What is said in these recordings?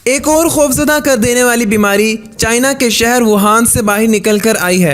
एक और खौफजदा कर देने वाली बीमारी चाइना के शहर वुहान से बाहर निकल कर आई है।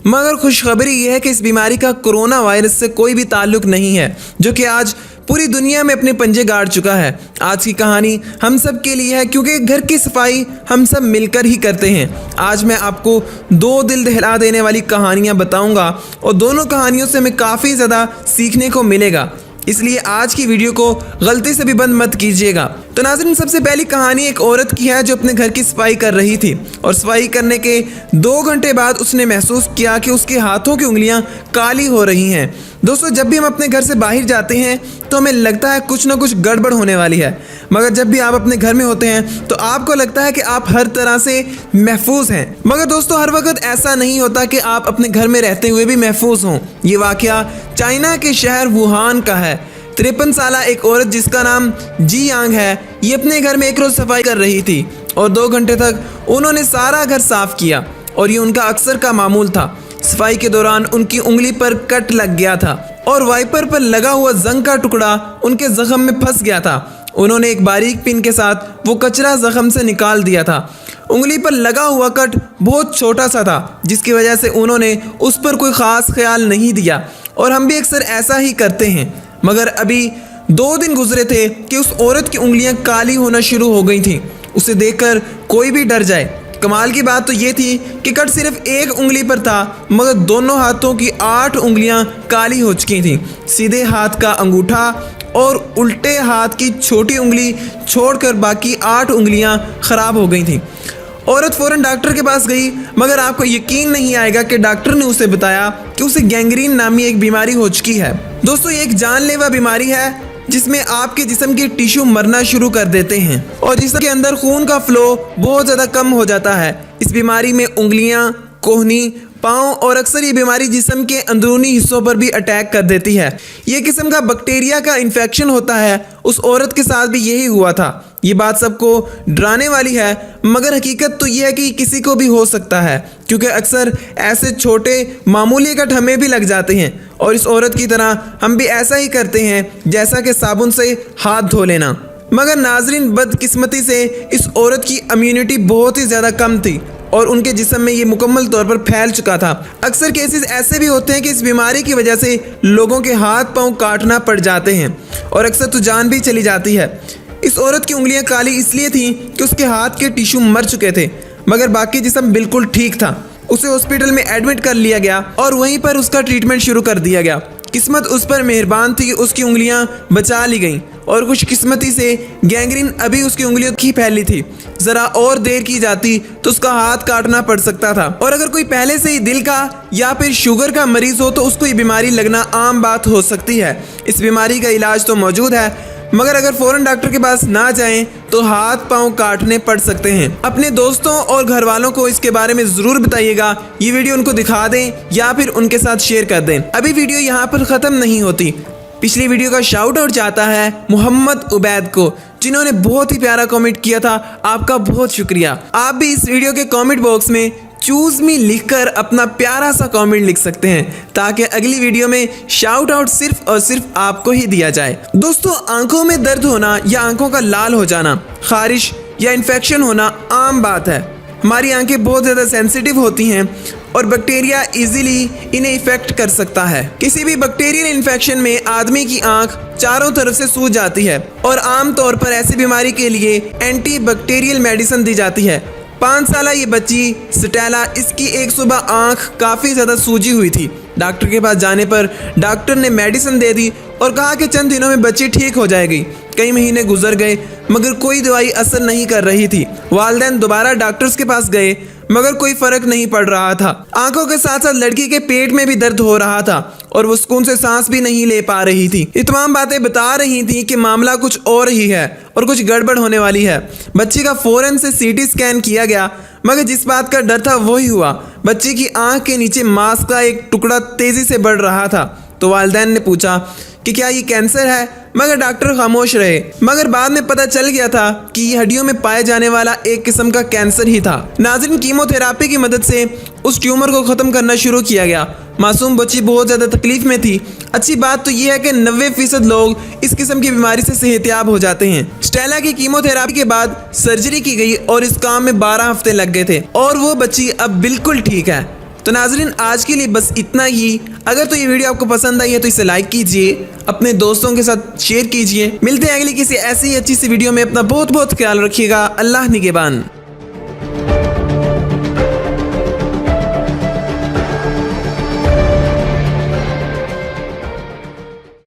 मगर खुशखबरी यह है कि इस बीमारी का कोरोना वायरस से कोई भी ताल्लुक नहीं है, जो कि आज पूरी दुनिया में अपने पंजे गाड़ चुका है। आज की कहानी हम सब के लिए है, क्योंकि घर की सफाई हम सब मिलकर ही करते हैं। आज मैं आपको दो दिल दहला देने वाली कहानियाँ बताऊँगा और दोनों कहानियों से हमें काफ़ी ज़्यादा सीखने को मिलेगा, इसलिए आज की वीडियो को गलती से भी बंद मत कीजिएगा। तो नाज़रीन, सबसे पहली कहानी एक औरत की है जो अपने घर की सफाई कर रही थी और सफाई करने के 2 घंटे बाद उसने महसूस किया कि उसके हाथों की उंगलियां काली हो रही हैं। दोस्तों, जब भी हम अपने घर से बाहर जाते हैं तो हमें लगता है कुछ ना कुछ गड़बड़ होने वाली है, मगर जब भी आप अपने घर में होते हैं तो आपको लगता है कि आप हर तरह से महफूज हैं। मगर दोस्तों, हर वक्त ऐसा नहीं होता कि आप अपने घर में रहते हुए भी महफूज हों। ये वाकया चाइना के शहर वुहान का है। 53 साल एक औरत जिसका नाम जी यांग है, ये अपने घर में एक रोज़ सफाई कर रही थी और 2 घंटे तक उन्होंने सारा घर साफ किया और ये उनका अक्सर का मामूल था। सफाई के दौरान उनकी उंगली पर कट लग गया था और वाइपर पर लगा हुआ जंग का टुकड़ा उनके जख्म में फंस गया था। उन्होंने एक बारीक पिन के साथ वो कचरा जख्म से निकाल दिया था। उंगली पर लगा हुआ कट बहुत छोटा सा था, जिसकी वजह से उन्होंने उस पर कोई ख़ास ख्याल नहीं दिया और हम भी अक्सर ऐसा ही करते हैं। मगर अभी 2 दिन गुजरे थे कि उस औरत की उंगलियां काली होना शुरू हो गई थीं। उसे देखकर कोई भी डर जाए। कमाल की बात तो ये थी कि कट सिर्फ एक उंगली पर था, मगर दोनों हाथों की 8 उंगलियां काली हो चुकी थीं। सीधे हाथ का अंगूठा और उल्टे हाथ की छोटी उंगली छोड़कर बाकी 8 उंगलियां खराब हो गई थीं। औरत फ़ौरन डॉक्टर के पास गई, मगर आपको यकीन नहीं आएगा कि डॉक्टर ने उसे बताया कि उसे गैंग्रीन नामी एक बीमारी हो चुकी है। दोस्तों, ये एक जानलेवा बीमारी है जिसमें आपके जिस्म के टिश्यू मरना शुरू कर देते हैं और जिसके अंदर खून का फ्लो बहुत ज़्यादा कम हो जाता है। इस बीमारी में उंगलियां, कोहनी, पाँव और अक्सर ये बीमारी जिस्म के अंदरूनी हिस्सों पर भी अटैक कर देती है। ये किस्म का बैक्टीरिया का इन्फेक्शन होता है। उस औरत के साथ भी यही हुआ था। ये बात सबको डराने वाली है, मगर हकीकत तो ये है कि किसी को भी हो सकता है, क्योंकि अक्सर ऐसे छोटे मामूली कट हमें भी लग जाते हैं और इस औरत की तरह हम भी ऐसा ही करते हैं, जैसा कि साबुन से हाथ धो लेना। मगर नाजरीन, बदकिस्मती से इस औरत की इम्यूनिटी बहुत ही ज़्यादा कम थी और उनके जिस्म में ये मुकम्मल तौर पर फैल चुका था। अक्सर केसेस ऐसे भी होते हैं कि इस बीमारी की वजह से लोगों के हाथ पांव काटना पड़ जाते हैं और अक्सर तो जान भी चली जाती है। इस औरत की उंगलियां काली इसलिए थीं कि उसके हाथ के टिश्यू मर चुके थे, मगर बाकी जिस्म बिल्कुल ठीक था। उसे हॉस्पिटल में एडमिट कर लिया गया और वहीं पर उसका ट्रीटमेंट शुरू कर दिया गया। किस्मत उस पर मेहरबान थी कि उसकी उंगलियां बचा ली गईं और खुशकिस्मती से गैंग्रीन अभी उसकी उंगलियों की फैली थी। ज़रा और देर की जाती तो उसका हाथ काटना पड़ सकता था और अगर कोई पहले से ही दिल का या फिर शुगर का मरीज़ हो तो उसको ये बीमारी लगना आम बात हो सकती है। इस बीमारी का इलाज तो मौजूद है, मगर अगर फ़ौरन डॉक्टर के पास ना जाएं तो हाथ पांव काटने पड़ सकते हैं। अपने दोस्तों और घर वालों को इसके बारे में ज़रूर बताइएगा। ये वीडियो उनको दिखा दें या फिर उनके साथ शेयर कर दें। अभी वीडियो यहाँ पर ख़त्म नहीं होती। पिछली वीडियो का शाउट आउट जाता है मोहम्मद उबैद को, जिन्होंने बहुत ही प्यारा कमेंट किया था। आपका बहुत शुक्रिया। आप भी इस वीडियो के कमेंट बॉक्स में चूज़ मी लिखकर अपना प्यारा सा कमेंट लिख सकते हैं, ताकि अगली वीडियो में शाउट आउट सिर्फ और सिर्फ आपको ही दिया जाए। दोस्तों, आंखों में दर्द होना या आंखों का लाल हो जाना, खारिश या इन्फेक्शन होना आम बात है। हमारी आंखें बहुत ज़्यादा सेंसिटिव होती हैं और बैक्टीरिया इजीली इन्हें इफेक्ट कर सकता है। किसी भी बैक्टीरियल इन्फेक्शन में आदमी की आंख चारों तरफ से सूज जाती है और आम तौर पर ऐसी बीमारी के लिए एंटी बैक्टीरियल मेडिसिन दी जाती है। 5 साल ये बच्ची स्टेला, इसकी एक सुबह आंख काफ़ी ज़्यादा सूजी हुई थी। डॉक्टर के पास जाने पर डॉक्टर ने मेडिसिन दे दी और कहा कि चंद दिनों में बच्ची ठीक हो जाएगी। कई महीने गुजर गए, मगर कोई दवाई असर नहीं कर रही थी। वालिदैन दोबारा डॉक्टर्स के पास गए, मगर कोई फ़र्क नहीं पड़ रहा था। आंखों के साथ साथ लड़की के पेट में भी दर्द हो रहा था और वो सुकून से सांस भी नहीं ले पा रही थी। ये तमाम बातें बता रही थी कि मामला कुछ और ही है और कुछ गड़बड़ होने वाली है। बच्ची का फ़ौरन से सीटी स्कैन किया गया, मगर जिस बात का डर था वही हुआ। बच्ची की आंख के नीचे मांस का एक टुकड़ा तेज़ी से बढ़ रहा था। तो वालिदैन ने पूछा कि क्या ये कैंसर है, मगर डॉक्टर खामोश रहे। मगर बाद में पता चल गया था कि ये हड्डियों में पाए जाने वाला एक किस्म का कैंसर ही था। नाज़रीन, कीमोथेरापी की मदद से उस ट्यूमर को ख़त्म करना शुरू किया गया मासूम बच्ची बहुत ज़्यादा तकलीफ में थी। अच्छी बात तो यह है कि 90% लोग इस किस्म की बीमारी से सेहतियाब हो जाते हैं। स्टेला की कीमोथेरापी के बाद सर्जरी की गई और इस काम में 12 हफ्ते लग गए थे और वो बच्ची अब बिल्कुल ठीक है। तो नाजरीन, आज के लिए बस इतना ही। अगर तो ये वीडियो आपको पसंद आई है तो इसे लाइक कीजिए, अपने दोस्तों के साथ शेयर कीजिए। मिलते हैं अगली किसी ऐसी ही अच्छी सी वीडियो में। अपना बहुत बहुत ख्याल रखिएगा। अल्लाह निगहबान।